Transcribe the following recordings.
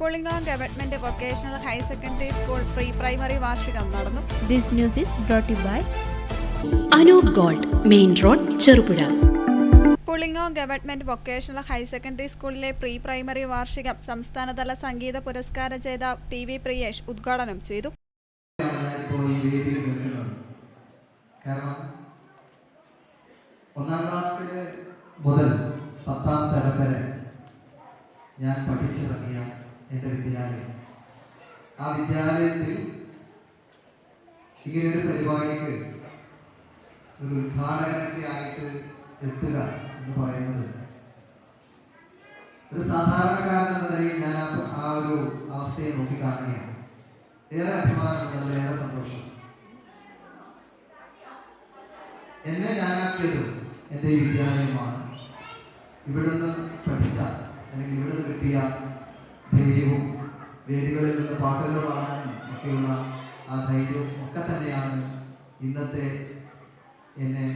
Pulingome government vocational higher secondary school pre primary വാർഷികം നടന്നു. This news is brought you by Anoop gold, main road, Cherupuzha. Pulingome government vocational higher secondary സ്കൂളിലെ pre primary വാർഷികം സംസ്ഥാനതല സംഗീത പുരസ്കാര ജേതാവ് T V Priyesh ഉദ്ഘാടനം ചെയ്തു. ഒന്നാം ക്ലാസ്സിൽ മുതൽ 10ാം തരം വരെ ഞാൻ പഠിച്ചിറങ്ങിയ എൻ്റെ വിദ്യാലയം, ആ വിദ്യാലയത്തിൽ ഇങ്ങനെയൊരു പരിപാടിക്ക് ഒരു ഉദ്ഘാടകനൊക്കെ ആയിട്ട് എത്തുക എന്ന് പറയുന്നത് ഒരു സാധാരണക്കാരൻ എന്ന നിലയിൽ ഞാൻ ആ ഒരു അവസ്ഥയെ നോക്കിക്കാണുകയാണ്. ഏറെ അഭിമാനമുണ്ട്, ഏറെ സന്തോഷം. എന്നെ ഞാനാക്കിയത് എൻ്റെ ഈ വിദ്യാലയമാണ്. ഇവിടുന്ന് പഠിച്ച അല്ലെങ്കിൽ ഇവിടുന്ന് കിട്ടിയ ധൈര്യവും വേദികളിൽ നിന്ന് പാട്ടുകൾ പാടാനും ഒക്കെയുള്ള ആ ധൈര്യവും ഒക്കെ തന്നെയാണ് ഇന്നത്തെ എന്നെ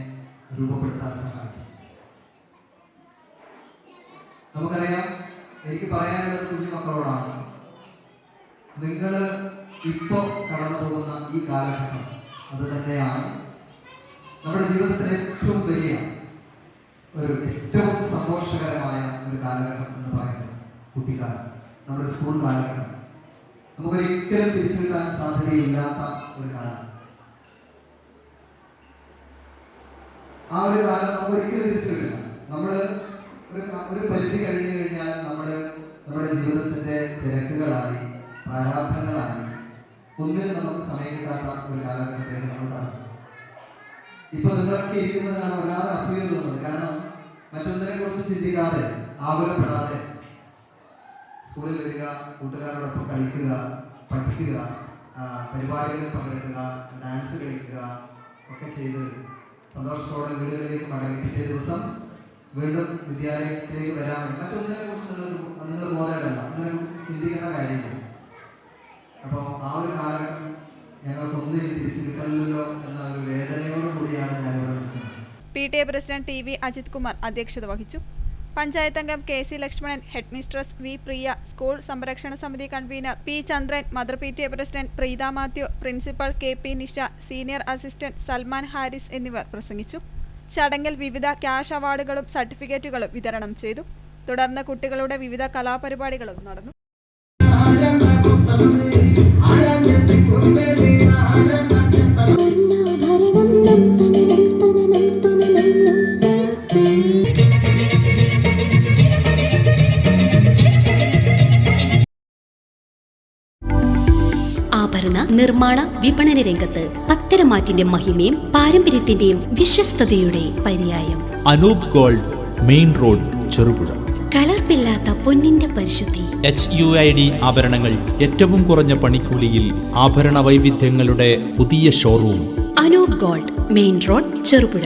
രൂപപ്പെടുത്താൻ സഹായിച്ചത്. നമുക്കറിയാം, എനിക്ക് പറയാനുള്ളത് കുഞ്ഞുമക്കളോടാണ്. നിങ്ങൾ ഇപ്പോൾ കടന്നു പോകുന്ന ഈ കാലഘട്ടം അത് തന്നെയാണ് നമ്മുടെ ജീവിതത്തിലെ ഏറ്റവും വലിയ ഏറ്റവും സന്തോഷകരമായ ഒരു കാലഘട്ടം എന്ന് പറയുന്നത് കുട്ടിക്കാലം, നമ്മുടെ സ്കൂൾ കാലഘട്ടം. നമുക്കൊരിക്കലും തിരിച്ചു കിട്ടാൻ സാധ്യതയില്ലാത്ത ഒരു കാലം. ആ ഒരു കാലം നമുക്കൊരിക്കലും തിരിച്ചു കിട്ടില്ല. നമ്മൾ ഒരു പരിധി കഴിഞ്ഞു കഴിഞ്ഞാൽ നമ്മുടെ ജീവിതത്തിന്റെ തിരക്കുകളായി, പ്രാരാബ്ധങ്ങളായി ഒന്നിൽ നമുക്ക് സമയം കിട്ടാത്ത ഒരു കാലഘട്ടത്തിലേക്ക് നമ്മൾ കടക്കും. ഇപ്പൊ നിങ്ങളൊക്കെ ഇരിക്കുന്നതാണ് വല്ലാതെ അസൂയ തോന്നുന്നത്. കാരണം മറ്റൊന്നിനെ കുറിച്ച് ചിന്തിക്കാതെ, ആകുലപ്പെടാതെ സ്കൂളിൽ വരിക, കൂട്ടുകാരോടൊപ്പം കളിക്കുക, പഠിക്കുക, പരിപാടികളിൽ പങ്കെടുക്കുക, ഡാൻസ് കളിക്കുക ഒക്കെ ചെയ്ത് സന്തോഷത്തോടെ വീടുകളിലേക്ക് മടങ്ങി പിറ്റേ ദിവസം വീണ്ടും വിദ്യാലയത്തിലേക്ക് വരാൻ വേണ്ടി മറ്റൊന്നിനെ കുറിച്ച് നിങ്ങൾ ബോധമല്ല, അതിനെ കുറിച്ച് ചിന്തിക്കേണ്ട കാര്യമില്ല. അപ്പോൾ ആ ഒരു കാലഘട്ടം ഞങ്ങൾക്കൊന്നും തിരിച്ചു കിട്ടല്ലോ എന്ന ഒരു വേദനയോട് കൂടിയാണ് ഞാനിവിടെ നിൽക്കുന്നത്. PTA president T V Ajith Kumar അധ്യക്ഷത വഹിച്ചു. പഞ്ചായത്ത് അംഗം KC Lakshmanan, head mistress V Priya, school സംരക്ഷണ സമിതി convenor P Chandran, mother PTA president Preetha Mathew, principal KP Nisha, senior assistant Salman Haris എന്നിവർ പ്രസംഗിച്ചു. ചടങ്ങിൽ വിവിധ ക്യാഷ് അവാർഡുകളും സർട്ടിഫിക്കറ്റുകളും വിതരണം ചെയ്തു. തുടർന്ന് കുട്ടികളുടെ വിവിധ കലാപരിപാടികളും നടന്നു. ആഭരണ നിർമ്മാണ വിപണന രംഗത്ത് പത്തരമാറ്റിന്റെ മഹിമയും പാരമ്പര്യത്തിന്റെയും വിശ്വസ്തയുടെ പര്യായം. Anoop gold, main road, Cherupuzha. കലർപ്പില്ലാത്ത പൊന്നിന്റെ പരിശുദ്ധി. HUID ആഭരണങ്ങൾ ഏറ്റവും കുറഞ്ഞ പണിക്കൂലിയിൽ. ആഭരണ വൈവിധ്യങ്ങളുടെ പുതിയ showroom. Anoop gold, main road, Cherupuzha.